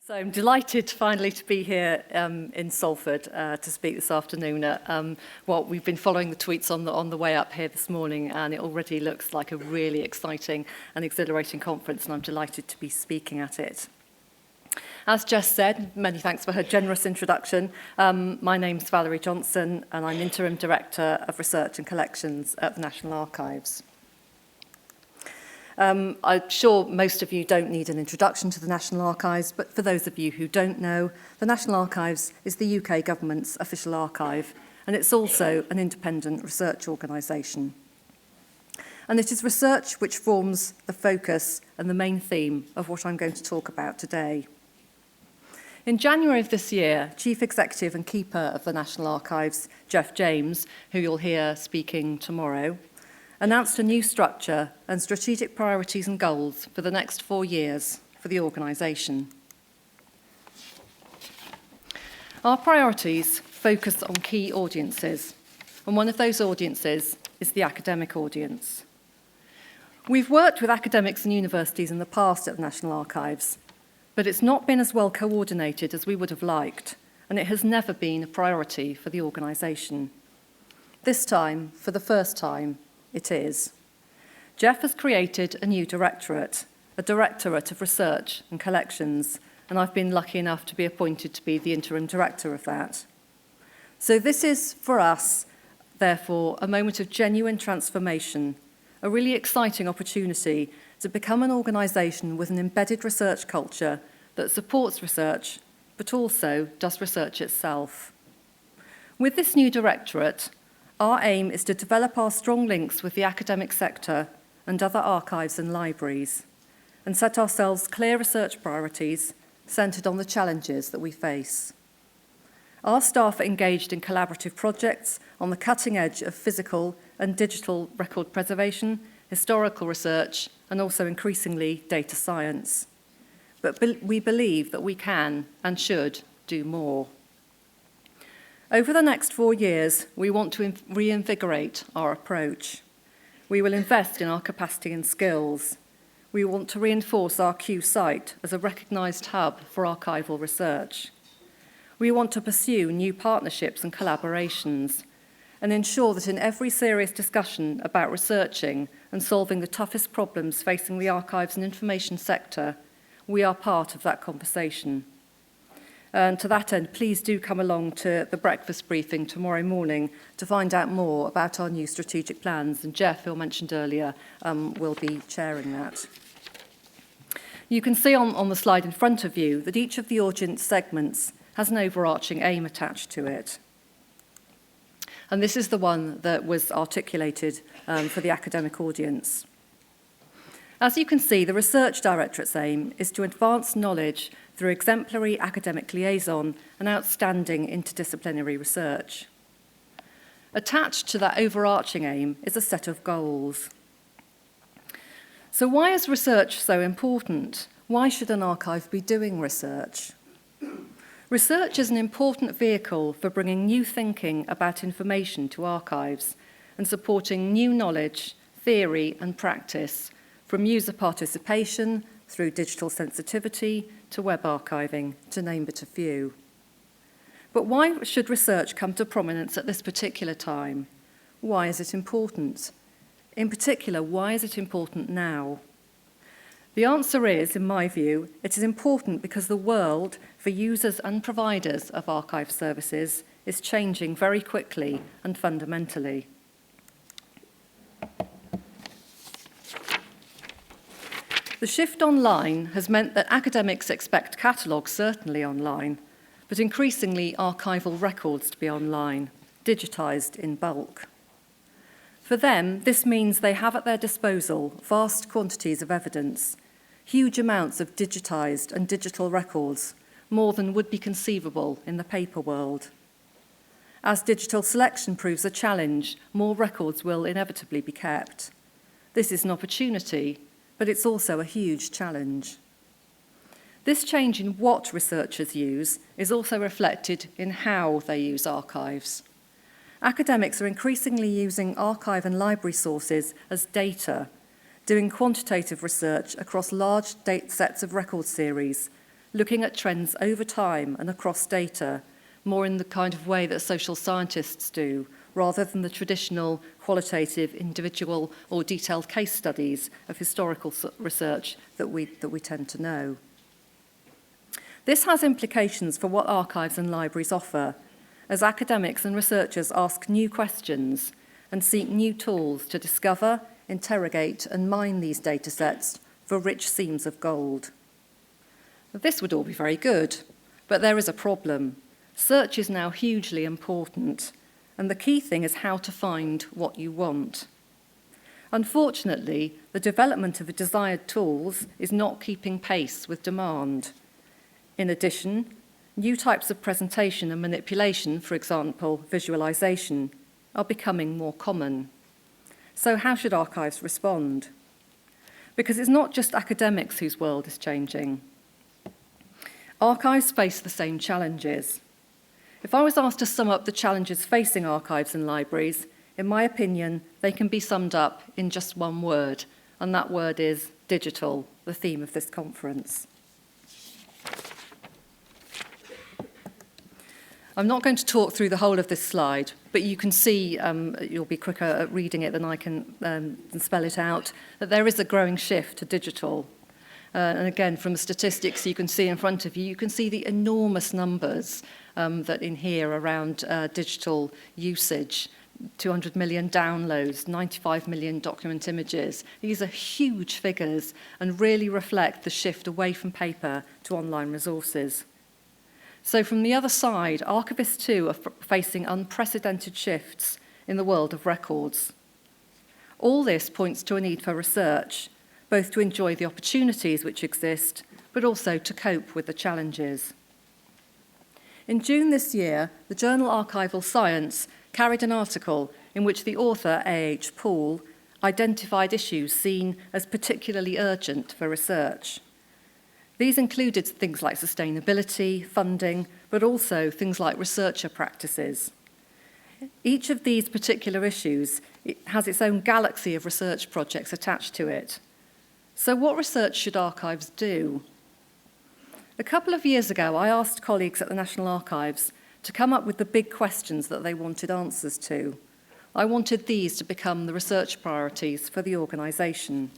So I'm delighted finally to be here in Salford to speak this afternoon. We've been following the tweets on the way up here this morning, and it already looks like a really exciting and exhilarating conference, and I'm delighted to be speaking at it. As Jess said, many thanks for her generous introduction. My name's Valerie Johnson, and I'm Interim Director of Research and Collections at the National Archives. I'm sure most of you don't need an introduction to the National Archives, but for those of you who don't know, the National Archives is the UK government's official archive, and it's also an independent research organisation. And it is research which forms the focus and the main theme of what I'm going to talk about today. In January of this year, Chief Executive and Keeper of the National Archives, Jeff James, who you'll hear speaking tomorrow, announced a new structure and strategic priorities and goals for the next 4 years for the organisation. Our priorities focus on key audiences, and one of those audiences is the academic audience. We've worked with academics and universities in the past at the National Archives, but it's not been as well coordinated as we would have liked, and it has never been a priority for the organisation. This time, for the first time, it is. Jeff has created a new directorate, a Directorate of Research and Collections, and I've been lucky enough to be appointed to be the interim director of that. So this is, for us, therefore, a moment of genuine transformation, a really exciting opportunity to become an organisation with an embedded research culture that supports research, but also does research itself. With this new directorate, our aim is to develop our strong links with the academic sector and other archives and libraries, and set ourselves clear research priorities centred on the challenges that we face. Our staff are engaged in collaborative projects on the cutting edge of physical and digital record preservation, historical research, and also increasingly data science. But we believe that we can and should do more. Over the next 4 years, we want to reinvigorate our approach. We will invest in our capacity and skills. We want to reinforce our Kew site as a recognised hub for archival research. We want to pursue new partnerships and collaborations and ensure that in every serious discussion about researching and solving the toughest problems facing the archives and information sector, we are part of that conversation. And to that end, please do come along to the breakfast briefing tomorrow morning to find out more about our new strategic plans. And Jeff, who I mentioned earlier, will be chairing that. You can see on the slide in front of you that each of the audience segments has an overarching aim attached to it. And this is the one that was articulated for the academic audience. As you can see, the Research Directorate's aim is to advance knowledge through exemplary academic liaison and outstanding interdisciplinary research. Attached to that overarching aim is a set of goals. So why is research so important? Why should an archive be doing research? Research is an important vehicle for bringing new thinking about information to archives and supporting new knowledge, theory and practice from user participation through digital sensitivity to web archiving, to name but a few. But why should research come to prominence at this particular time? Why is it important? In particular, why is it important now? The answer is, in my view, it is important because the world for users and providers of archive services is changing very quickly and fundamentally. The shift online has meant that academics expect catalogues certainly online, but increasingly archival records to be online, digitised in bulk. For them, this means they have at their disposal vast quantities of evidence, huge amounts of digitised and digital records, more than would be conceivable in the paper world. As digital selection proves a challenge, more records will inevitably be kept. This is an opportunity, but it's also a huge challenge. This change in what researchers use is also reflected in how they use archives. Academics are increasingly using archive and library sources as data, doing quantitative research across large data sets of record series, looking at trends over time and across data, more in the kind of way that social scientists do, rather than the traditional qualitative, individual or detailed case studies of historical research that we tend to know. This has implications for what archives and libraries offer, as academics and researchers ask new questions and seek new tools to discover, interrogate and mine these data sets for rich seams of gold. This would all be very good, but there is a problem. Search is now hugely important, and the key thing is how to find what you want. Unfortunately, the development of the desired tools is not keeping pace with demand. In addition, new types of presentation and manipulation, for example, visualization, are becoming more common. So how should archives respond? Because it's not just academics whose world is changing. Archives face the same challenges. If I was asked to sum up the challenges facing archives and libraries, in my opinion, they can be summed up in just one word, and that word is digital, the theme of this conference. I'm not going to talk through the whole of this slide, but you can see, you'll be quicker at reading it than I can spell it out, that there is a growing shift to digital. And again, from the statistics you can see in front of you, you can see the enormous numbers that in here around digital usage. 200 million downloads, 95 million document images. These are huge figures and really reflect the shift away from paper to online resources. So from the other side, archivists too are facing unprecedented shifts in the world of records. All this points to a need for research, both to enjoy the opportunities which exist, but also to cope with the challenges. In June this year, the journal Archival Science carried an article in which the author, A.H. Poole, identified issues seen as particularly urgent for research. These included things like sustainability, funding, but also things like researcher practices. Each of these particular issues has its own galaxy of research projects attached to it. So what research should archives do? A couple of years ago, I asked colleagues at the National Archives to come up with the big questions that they wanted answers to. I wanted these to become the research priorities for the organisation.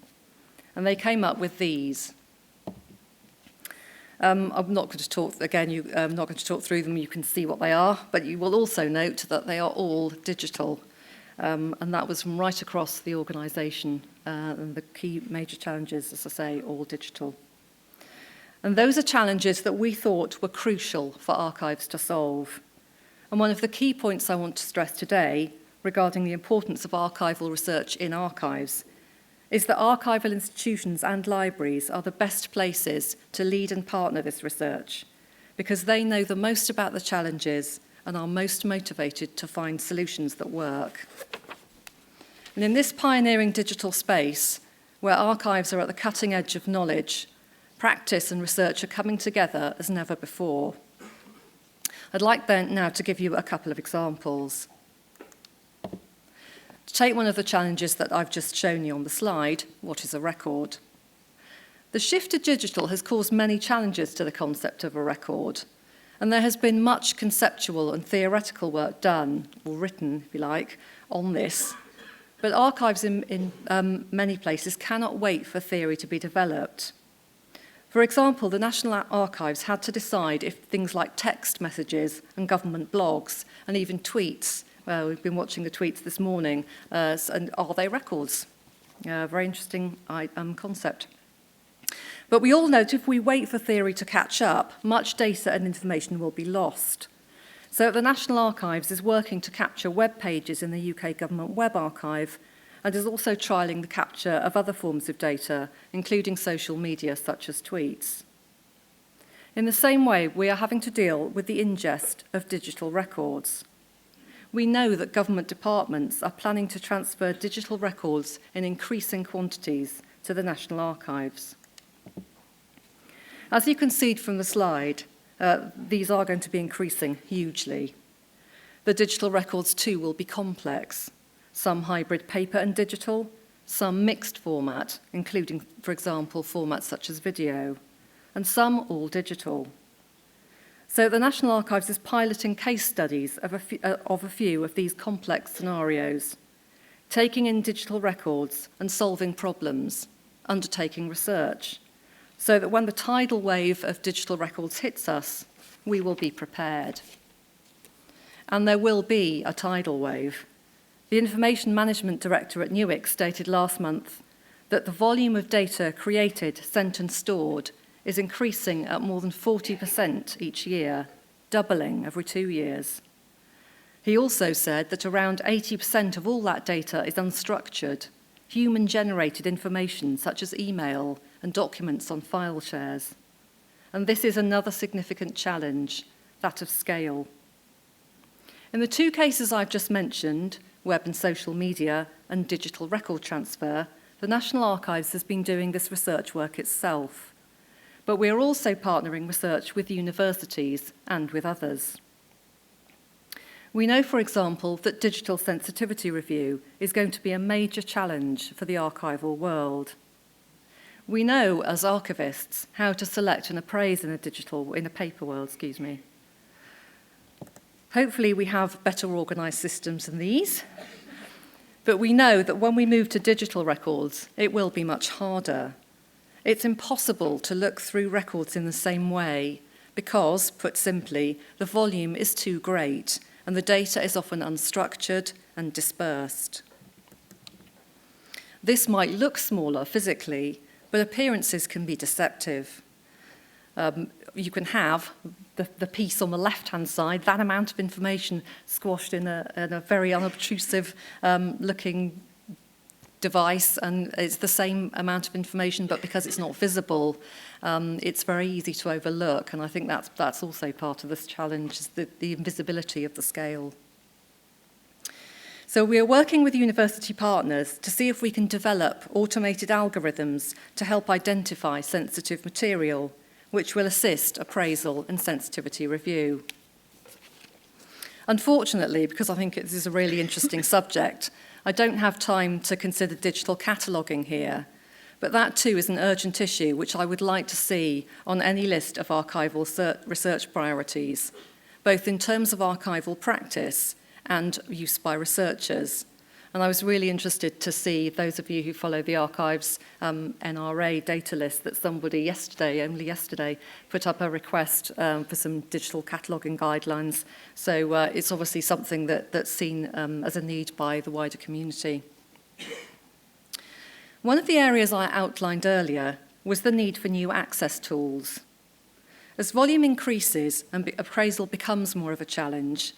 And they came up with these. I'm not going to talk, again, I'm not going to talk through them, you can see what they are, but you will also note that they are all digital. And that was from right across the organisation. And the key major challenges, as I say, all digital. And those are challenges that we thought were crucial for archives to solve. And one of the key points I want to stress today regarding the importance of archival research in archives is that archival institutions and libraries are the best places to lead and partner this research because they know the most about the challenges and are most motivated to find solutions that work. And in this pioneering digital space, where archives are at the cutting edge of knowledge, practice and research are coming together as never before. I'd like then now to give you a couple of examples. To take one of the challenges that I've just shown you on the slide, what is a record? The shift to digital has caused many challenges to the concept of a record, and there has been much conceptual and theoretical work done, or written, if you like, on this. But archives in many places cannot wait for theory to be developed. For example, the National Archives had to decide if things like text messages and government blogs and even tweets, we've been watching the tweets this morning, and are they records? Very interesting concept. But we all know that if we wait for theory to catch up, much data and information will be lost. So the National Archives is working to capture web pages in the UK Government Web Archive and is also trialling the capture of other forms of data, including social media such as tweets. In the same way, we are having to deal with the ingest of digital records. We know that government departments are planning to transfer digital records in increasing quantities to the National Archives. As you can see from the slide, these are going to be increasing hugely. The digital records too will be complex, some hybrid paper and digital, some mixed format, including, for example, formats such as video. and some all digital. So the National Archives is piloting case studies of a few of these complex scenarios, taking in digital records and solving problems, undertaking research, so that when the tidal wave of digital records hits us, we will be prepared. And there will be a tidal wave. The Information Management Director at NUIC stated last month that the volume of data created, sent and stored is increasing at more than 40% each year, doubling every 2 years. He also said that around 80% of all that data is unstructured, human-generated information such as email and documents on file shares. And this is another significant challenge, that of scale. In the 2 cases I've just mentioned, web and social media and digital record transfer, the National Archives has been doing this research work itself. But we are also partnering research with universities and with others. We know, for example, that digital sensitivity review is going to be a major challenge for the archival world. We know, as archivists, how to select and appraise in a paper world, Hopefully we have better organised systems than these, but we know that when we move to digital records, it will be much harder. It's impossible to look through records in the same way because, put simply, the volume is too great and the data is often unstructured and dispersed. This might look smaller physically, but appearances can be deceptive. You can have the piece on the left-hand side, that amount of information squashed in a very unobtrusive looking device, and it's the same amount of information, but because it's not visible, it's very easy to overlook. And I think that's also part of this challenge, is the invisibility of the scale. So we are working with university partners to see if we can develop automated algorithms to help identify sensitive material, which will assist appraisal and sensitivity review. Unfortunately, because I think this is a really interesting subject, I don't have time to consider digital cataloguing here, but that too is an urgent issue which I would like to see on any list of archival research priorities, both in terms of archival practice and use by researchers. And I was really interested to see, those of you who follow the archives NRA data list, that somebody only yesterday, put up a request for some digital cataloguing guidelines. So it's obviously something that's seen as a need by the wider community. One of the areas I outlined earlier was the need for new access tools. As volume increases and appraisal becomes more of a challenge,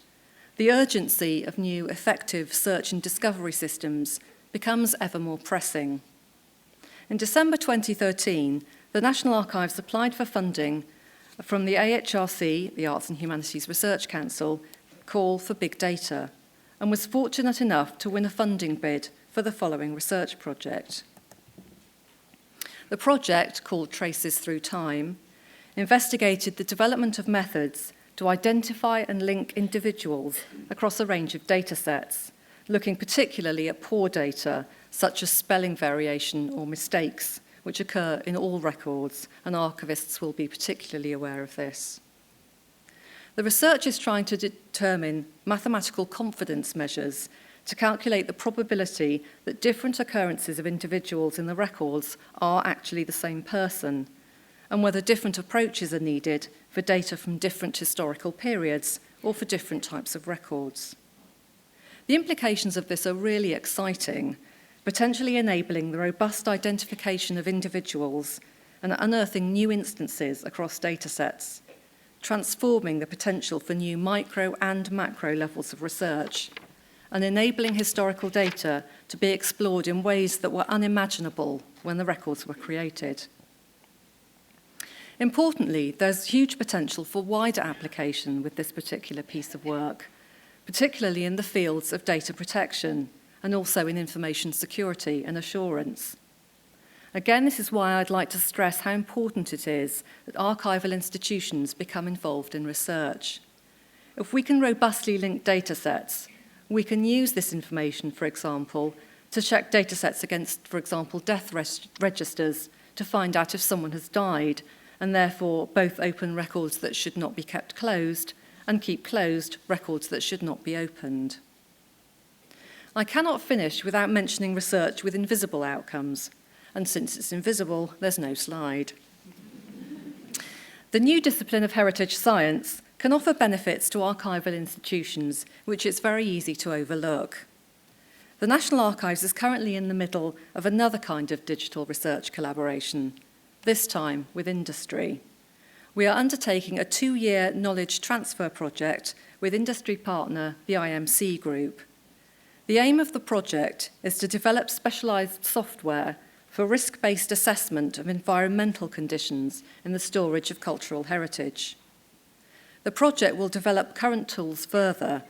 the urgency of new effective search and discovery systems becomes ever more pressing. In December 2013, the National Archives applied for funding from the AHRC, the Arts and Humanities Research Council, call for big data, and was fortunate enough to win a funding bid for the following research project. The project, called Traces Through Time, investigated the development of methods to identify and link individuals across a range of data sets, looking particularly at poor data, such as spelling variation or mistakes, which occur in all records, and archivists will be particularly aware of this. The research is trying to determine mathematical confidence measures to calculate the probability that different occurrences of individuals in the records are actually the same person, and whether different approaches are needed for data from different historical periods or for different types of records. The implications of this are really exciting, potentially enabling the robust identification of individuals and unearthing new instances across data sets, transforming the potential for new micro and macro levels of research, and enabling historical data to be explored in ways that were unimaginable when the records were created. Importantly, there's huge potential for wider application with this particular piece of work, particularly in the fields of data protection and also in information security and assurance. Again, this is why I'd like to stress how important it is that archival institutions become involved in research. If we can robustly link data sets, we can use this information, for example, to check data sets against, for example, death registers to find out if someone has died, and therefore both open records that should not be kept closed and keep closed records that should not be opened. I cannot finish without mentioning research with invisible outcomes, and since it's invisible, there's no slide. The new discipline of heritage science can offer benefits to archival institutions, which it's very easy to overlook. The National Archives is currently in the middle of another kind of digital research collaboration, this time with industry. We are undertaking a 2-year knowledge transfer project with industry partner, the IMC Group. The aim of the project is to develop specialised software for risk-based assessment of environmental conditions in the storage of cultural heritage. The project will develop current tools further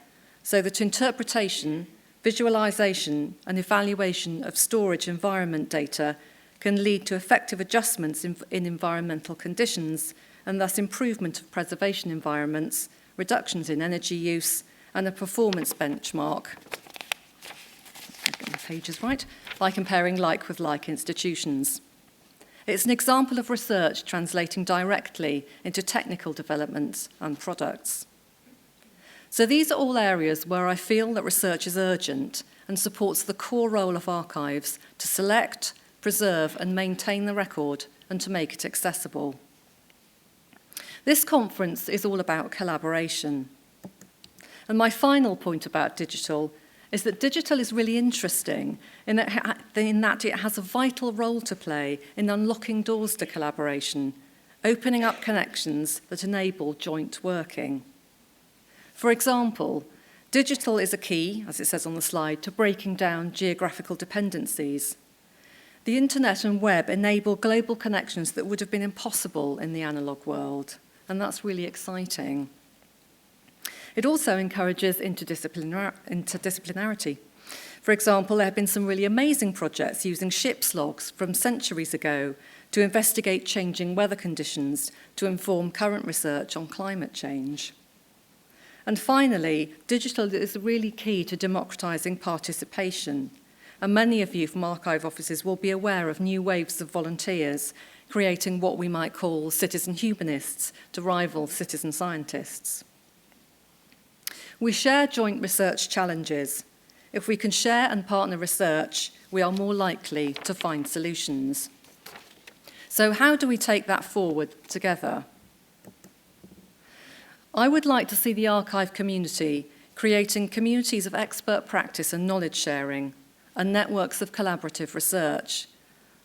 so that interpretation, visualisation and evaluation of storage environment data can lead to effective adjustments in environmental conditions and thus improvement of preservation environments, reductions in energy use and a performance benchmark, get my pages right, by comparing like with like institutions. It's an example of research translating directly into technical developments and products. So these are all areas where I feel that research is urgent and supports the core role of archives to select, preserve and maintain the record and to make it accessible. This conference is all about collaboration. And my final point about digital is that digital is really interesting in that it has a vital role to play in unlocking doors to collaboration, opening up connections that enable joint working. For example, digital is a key, as it says on the slide, to breaking down geographical dependencies. The internet and web enable global connections that would have been impossible in the analogue world, and that's really exciting. It also encourages interdisciplinarity. For example, there have been some really amazing projects using ship's logs from centuries ago to investigate changing weather conditions to inform current research on climate change. And finally, digital is really key to democratising participation. And many of you from archive offices will be aware of new waves of volunteers creating what we might call citizen humanists to rival citizen scientists. We share joint research challenges. If we can share and partner research, we are more likely to find solutions. So how do we take that forward together? I would like to see the archive community creating communities of expert practice and knowledge sharing and networks of collaborative research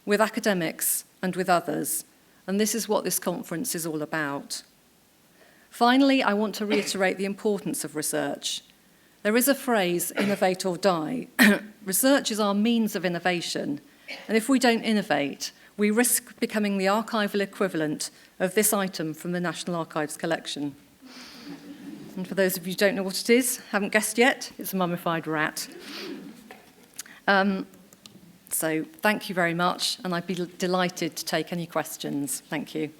with academics and with others. And this is what this conference is all about. Finally, I want to reiterate the importance of research. There is a phrase, innovate or die. Research is our means of innovation, and if we don't innovate, we risk becoming the archival equivalent of this item from the National Archives collection. And for those of you who don't know what it is, haven't guessed yet, it's a mummified rat. So thank you very much, and I'd be delighted to take any questions. Thank you.